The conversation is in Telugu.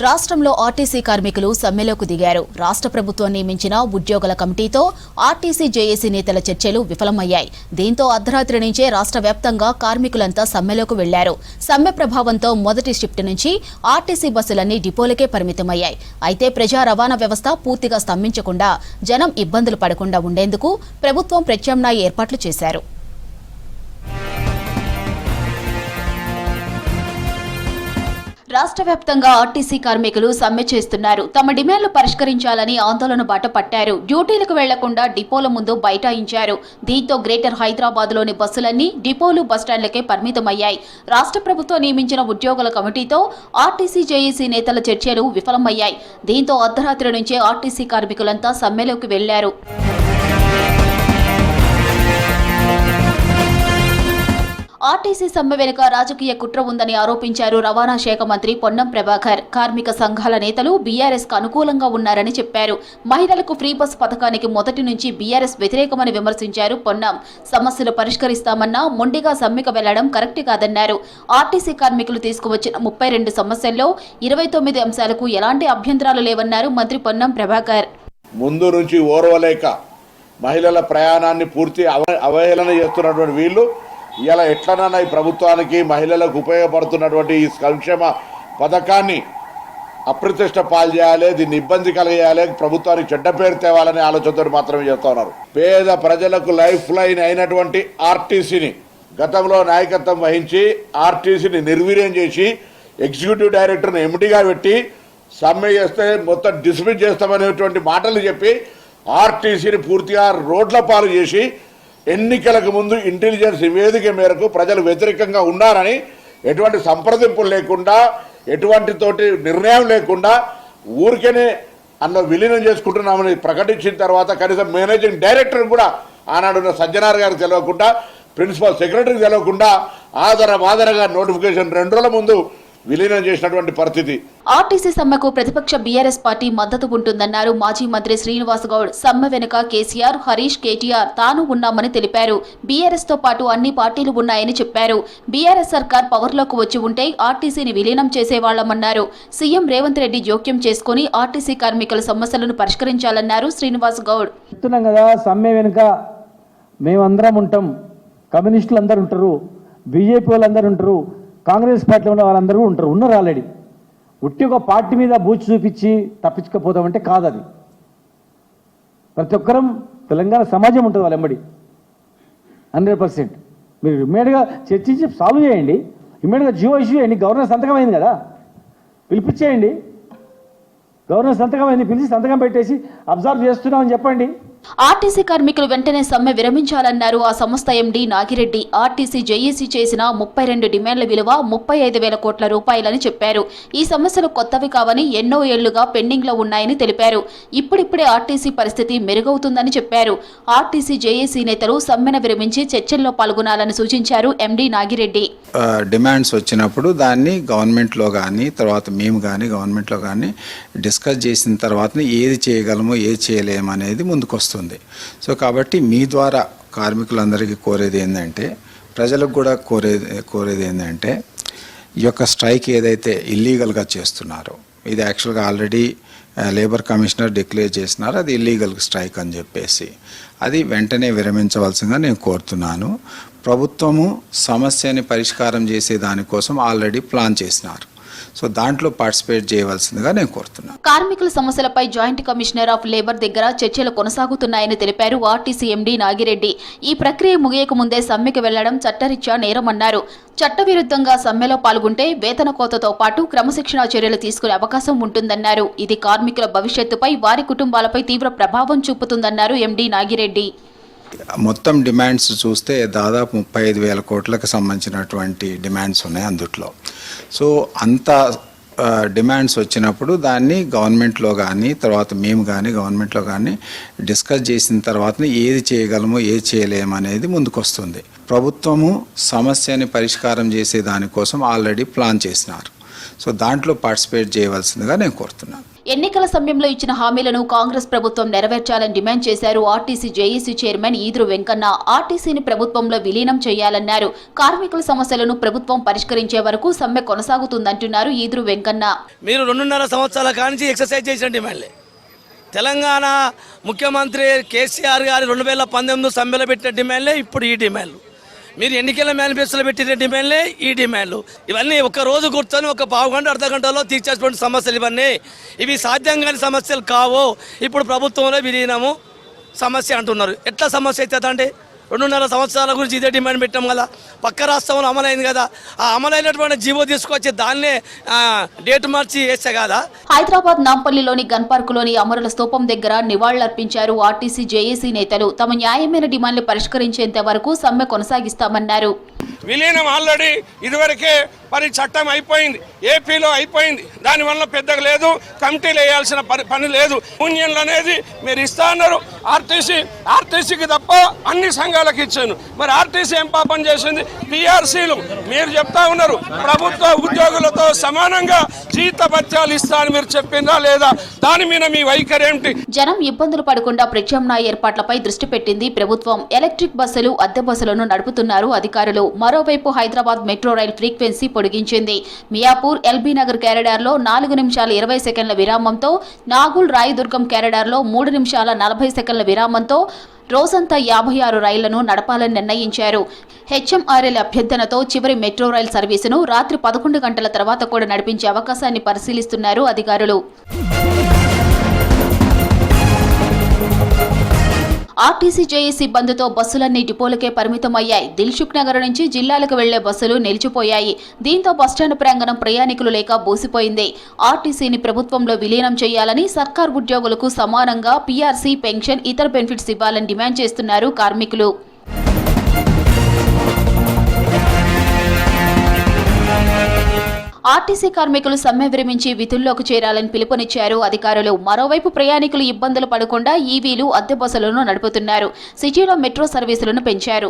రాష్ట్రంలో ఆర్టీసీ కార్మికులు సమ్మెలోకి దిగారు. రాష్ట్ర ప్రభుత్వం నియమించిన ఉద్యోగుల కమిటీతో ఆర్టీసీ జేఏసీ నేతల చర్చలు విఫలమయ్యాయి. దీంతో అర్ధరాత్రి నుంచే రాష్ట్ర వ్యాప్తంగా కార్మికులంతా సమ్మెలోకి వెళ్లారు. సమ్మె ప్రభావంతో మొదటి షిఫ్ట్ నుంచి ఆర్టీసీ బస్సులన్నీ డిపోలకే పరిమితమయ్యాయి. అయితే ప్రజా రవాణా వ్యవస్థ పూర్తిగా స్తంభించకుండా జనం ఇబ్బందులు పడకుండా ఉండేందుకు ప్రభుత్వం ప్రత్యామ్నాయ ఏర్పాట్లు చేశారు. రాష్ట్ర వ్యాప్తంగా ఆర్టీసీ కార్మికులు సమ్మె చేస్తున్నారు. తమ డిమాండ్లు పరిష్కరించాలని ఆందోళన బాట పట్టారు. డ్యూటీలకు వెళ్లకుండా డిపోల ముందు బైఠాయించారు. దీంతో గ్రేటర్ హైదరాబాద్లోని బస్సులన్నీ డిపోలు, బస్టాండ్లకే పరిమితమయ్యాయి. రాష్ట్ర ప్రభుత్వం నియమించిన ఉద్యోగుల కమిటీతో ఆర్టీసీ జేఏసీ నేతల చర్చలు విఫలమయ్యాయి. దీంతో అర్ధరాత్రి నుంచే ఆర్టీసీ కార్మికులంతా సమ్మెలోకి వెళ్లారు. ఆర్టీసీ సమ్మె వెనుక రాజకీయ కుట్ర ఉందని ఆరోపించారు రవాణా శాఖ మంత్రి పొన్నం ప్రభాకర్. కార్మిక సంఘాల నేతలు బీఆర్ఎస్ కు అనుకూలంగా ఉన్నారని చెప్పారు. మహిళలకు ఫ్రీ బస్ పథకానికి మొదటి నుంచి బీఆర్ఎస్ వ్యతిరేకమని విమర్శించారు పొన్నం. సమస్యలు పరిష్కరిస్తామన్నా మొండిగా సమ్మెకు వెళ్లడం కరెక్ట్ కాదన్నారు. ఆర్టీసీ కార్మికులు తీసుకువచ్చిన 32 సమస్యల్లో 29 అంశాలకు ఎలాంటి అభ్యంతరాలు లేవన్నారు మంత్రి పొన్నం ప్రభాకర్. ముందు నుంచి ఓర్వలేక మహిళల ప్రయాణాన్ని పూర్తి అవహేళన చేస్తున్నటువంటి వీళ్ళు ఇలా ఎట్లనన్నా ఈ ప్రభుత్వానికి మహిళలకు ఉపయోగపడుతున్నటువంటి ఈ సంక్షేమ పథకాన్ని అప్రతిష్ట పాలు చేయాలి, దీన్ని ఇబ్బంది కలిగేయాలి, ప్రభుత్వానికి చెడ్డ పేరు తేవాలనే ఆలోచనతో మాత్రమే చేస్తూ ఉన్నారు. పేద ప్రజలకు లైఫ్ లైన్ అయినటువంటి ఆర్టీసీని గతంలో నాయకత్వం వహించి ఆర్టీసీని నిర్వీర్యం చేసి ఎగ్జిక్యూటివ్ డైరెక్టర్ని ఎండీగా పెట్టి సమ్మె చేస్తే మొత్తం డిస్మిస్ చేస్తామనేటువంటి మాటలు చెప్పి ఆర్టీసీని పూర్తిగా రోడ్ల పాలు చేసి ఎన్నికలకు ముందు ఇంటెలిజెన్స్ నివేదిక మేరకు ప్రజలు వ్యతిరేకంగా ఉన్నారని ఎటువంటి సంప్రదింపులు లేకుండా ఎటువంటి తోటి నిర్ణయం లేకుండా ఊరికేనే అందులో విలీనం చేసుకుంటున్నామని ప్రకటించిన తర్వాత కనీసం మేనేజింగ్ డైరెక్టర్ కూడా ఆనాడున్న సజ్జనార్ గారికి తెలియకుండా, ప్రిన్సిపల్ సెక్రటరీకి తెలియకుండా ఆదరగా నోటిఫికేషన్ 2 రోజుల ముందు విలీనం చేసినటువంటి పరిస్థితి. ఆర్టీసీ సమ్మెకు ప్రతిపక్ష బీఆర్ఎస్ పార్టీ మద్దతు ఉంటుందన్నారు మాజీ మంత్రి శ్రీనివాస్ గౌడ్. సమ్మె వెనుక కేసీఆర్, హరీష్, కేటీఆర్ తాను ఉన్నామని తెలిపారు. బీఆర్ఎస్ తో పాటు అన్ని పార్టీలు ఉన్నాయని చెప్పారు. బీఆర్ఎస్ సర్కార్ పవర్లోకి వచ్చి ఉంటే ఆర్టీసీని విలీనం చేసేవాళ్లమన్నారు. సీఎం రేవంత్ రెడ్డి జోక్యం చేసుకుని ఆర్టీసీ కార్మికుల సమస్యలను పరిష్కరించాలన్నారు శ్రీనివాస్ గౌడ్. సమ్మె వెనుక మేమందరం ఉంటాం, కమ్యూనిస్టులు అందరూ ఉంటారు, బీజేపీ వాళ్ళందరూ ఉంటారు, కాంగ్రెస్ పార్టీలో ఉన్న వాళ్ళందరూ ఉన్నారు ఆల్రెడీ. ఉట్టి ఒక పార్టీ మీద బూచి చూపించి తప్పించకపోతామంటే కాదు. అది ప్రతి ఒక్కరం తెలంగాణ సమాజం ఉంటుంది వాళ్ళ వెంబడి 100%. మీరు ఇమ్మీడియట్గా చర్చించి సాల్వ్ చేయండి. ఇమ్మీడియట్గా జియో ఇష్యూ చేయండి. గవర్నర్ సంతకం అయింది కదా, పిలిపించేయండి. గవర్నర్ సంతకం అయింది, పిలిచి సంతకం పెట్టేసి అబ్జర్వ్ చేస్తున్నామని చెప్పండి. ఆర్టీసీ కార్మికులు వెంటనే సమ్మె విరమించాలన్నారు ఆ సంస్థ ఎండీ నాగిరెడ్డి. ఆర్టీసీ జేఏసీ చేసిన 32 డిమాండ్ల విలువ 35,000 కోట్ల రూపాయలని చెప్పారు. ఈ సమస్యలు కొత్తవి కావని ఎన్నో ఏళ్లుగా పెండింగ్ లో ఉన్నాయని తెలిపారు. ఇప్పుడిప్పుడే ఆర్టీసీ పరిస్థితి మెరుగవుతుందని చెప్పారు. ఆర్టీసీ జేఏసీ నేతలు సమ్మెను విరమించి చర్చల్లో పాల్గొనాలని సూచించారు ఎండీ నాగిరెడ్డి. డిమాండ్స్ వచ్చినప్పుడు దాన్ని గవర్నమెంట్లో కానీ తర్వాత మేము కానీ గవర్నమెంట్లో కానీ డిస్కస్ చేసిన తర్వాత ఏది చేయగలమో ఏది చేయలేము అనేది ముందుకొస్తుంది. సో కాబట్టి మీ ద్వారా కార్మికులందరికీ కోరేది ఏంటంటే, ప్రజలకు కూడా కోరేది ఏంటంటే, ఈ యొక్క స్ట్రైక్ ఏదైతే ఇల్లీగల్గా చేస్తున్నారో ఇది యాక్చువల్గా ఆల్రెడీ లేబర్ కమిషనర్ డిక్లేర్ చేసినారు, అది ఇల్లీగల్ స్ట్రైక్ అని చెప్పేసి అది వెంటనే విరమించవలసిందిగా నేను కోరుతున్నాను. ప్రభుత్వము సమస్యని పరిష్కారం చేసే దానికోసం ఆల్రెడీ ప్లాన్ చేసినారు. సో దాంట్లో పార్టిసిపేట్ చేయవలసిందిగా నేను కోరుతున్నాను. కార్మికుల సమస్యలపై జాయింట్ కమిషనర్ ఆఫ్ లేబర్ దగ్గర చర్చలు కొనసాగుతున్నాయని తెలిపారు ఆర్టీసీ ఎండీ నాగిరెడ్డి. ఈ ప్రక్రియ ముగియక ముందే సమ్మెకు వెళ్లడం చట్టరీత్యా నేరమన్నారు. చట్టవిరుద్ధంగా సమ్మెలో పాల్గొంటే వేతన కోతతో పాటు క్రమశిక్షణా చర్యలు తీసుకునే అవకాశం ఉంటుందన్నారు. ఇది కార్మికుల భవిష్యత్తుపై, వారి కుటుంబాలపై తీవ్ర ప్రభావం చూపుతుందన్నారు ఎండీ నాగిరెడ్డి. మొత్తం డిమాండ్స్ చూస్తే దాదాపు 35,000 కోట్లకు సంబంధించినటువంటి డిమాండ్స్ ఉన్నాయి అందుట్లో. సో అంత డిమాండ్స్ వచ్చినప్పుడు దాన్ని గవర్నమెంట్లో కానీ తర్వాత మేము కానీ గవర్నమెంట్లో కానీ డిస్కస్ చేసిన తర్వాత ఏది చేయగలమో ఏది చేయలేము అనేది ముందుకొస్తుంది. ప్రభుత్వము సమస్యని పరిష్కారం చేసే దానికోసం ఆల్రెడీ ప్లాన్ చేసినారు. సో దాంట్లో పార్టిసిపేట్ చేయవలసిందిగా నేను కోరుతున్నాను. ఎన్నికల సమయంలో ఇచ్చిన హామీలను కాంగ్రెస్ ప్రభుత్వం నెరవేర్చాలని డిమాండ్ చేశారు ఆర్టీసీ జేఏసీ చైర్మన్ ఈదురు వెంకన్న. ఆర్టీసీని ప్రభుత్వంలో విలీనం చేయాలన్నారు. కార్మికుల సమస్యలను ప్రభుత్వం పరిష్కరించే వరకు సమ్మె కొనసాగుతుందంటున్నారు ఈదురు వెంకన్న. మీరు 2.5 సంవత్సరాల కానించి ఎక్సర్సైజ్ చేసిన డిమాండ్లే. తెలంగాణ ముఖ్యమంత్రి కేసీఆర్ గారి 2019 సమ్మెలో పెట్టిన డిమాండ్లే ఇప్పుడు ఈ డిమాండ్లు. మీరు ఎన్నికల మేనిఫెస్టోలో పెట్టిన డిమాండ్లే ఈ డిమాండ్లు. ఇవన్నీ ఒక రోజు కూర్చొని ఒక పావు గంట అర్ధ గంటలో తీర్చేటువంటి సమస్యలు ఇవన్నీ. ఇవి సాధ్యం కాని సమస్యలు కావు. ఇప్పుడు ప్రభుత్వంలో విలీనము సమస్య అంటున్నారు. ఎట్లా సమస్య అవుతుందంటే 2.5 సంవత్సరాల గురించి ఇదే డిమాండ్ పెట్టాం కదా. పక్క రాష్ట్రంలో అమలైంది కదా. ఆ అమలైనటువంటి జీవో తీసుకొచ్చి దాన్నే డేట్ మార్చి వేస్తే కదా. హైదరాబాద్ నాంపల్లిలోని గన్ పార్కులోని అమరుల స్తూపం దగ్గర నివాళులర్పించారు ఆర్టీసీ జేఏసీ నేతలు. తమ న్యాయమైన డిమాండ్లు పరిష్కరించేంత వరకు సమ్మె కొనసాగిస్తామన్నారు. విలీనం ఆల్రెడీ ఇదివరకే మరి చట్టం అయిపోయింది, ఏపీలో అయిపోయింది. దానివల్ల పెద్దగా లేదు, కమిటీలు వేయాల్సిన పని లేదు. యూనియన్లు అనేది మీరు ఇస్తా అన్నారు. ఆర్టీసీకి తప్ప అన్ని సంఘాలకు ఇచ్చాను. మరి ఆర్టీసీ ఏం పాపం చేసింది? పిఆర్సీలు మీరు చెప్తా ఉన్నారు ప్రభుత్వ ఉద్యోగులతో సమానంగా జీతభత్యాలు ఇస్తా అని మీరు చెప్పిందా లేదా? దాని మీద మీ వైఖరి ఏమిటి? జనం ఇబ్బందులు పడకుండా ప్రత్యామ్నాయ ఏర్పాట్లపై దృష్టి పెట్టింది ప్రభుత్వం. ఎలక్ట్రిక్ బస్సులు, అద్దె బస్సులను నడుపుతున్నారు అధికారులు. మరోవైపు హైదరాబాద్ మెట్రో రైల్ ఫ్రీక్వెన్సీ పొడిగించింది. మియాపూర్, ఎల్బీ నగర్ కారిడార్లో 4 నిమిషాల 20 సెకండ్ల విరామంతో, నాగుల్ రాయదుర్గం కారిడార్లో 3 నిమిషాల 40 సెకండ్ల విరామంతో రోజంతా 56 రైళ్లను నడపాలని నిర్ణయించారు. హెచ్ఎంఆర్ఎల్ అభ్యర్థనతో చివరి మెట్రో రైల్ సర్వీసును రాత్రి 11 గంటల తర్వాత కూడా నడిపించే అవకాశాన్ని పరిశీలిస్తున్నారు అధికారులు. ఆర్టీసీ జేఏసీ బంద్తో బస్సులన్నీ డిపోలకే పరిమితమయ్యాయి. దిల్సుఖ్ నగర్ నుంచి జిల్లాలకు వెళ్లే బస్సులు నిలిచిపోయాయి. దీంతో బస్టాండ్ ప్రాంగణం ప్రయాణికులు లేక బోసిపోయింది. ఆర్టీసీని ప్రభుత్వంలో విలీనం చేయాలని, సర్కార్ ఉద్యోగులకు సమానంగా పీఆర్సీ, పెన్షన్, ఇతర బెనిఫిట్స్ ఇవ్వాలని డిమాండ్ చేస్తున్నారు కార్మికులు. ఆర్టీసీ కార్మికులు సమ్మె విరమించి విధుల్లోకి చేరాలని పిలుపునిచ్చారు అధికారులు. మరోవైపు ప్రయాణికులు ఇబ్బందులు పడకుండా ఈవీలు, అద్దె బస్సులను నడుపుతున్నారు. సిటీలో మెట్రో సర్వీసులను పెంచారు.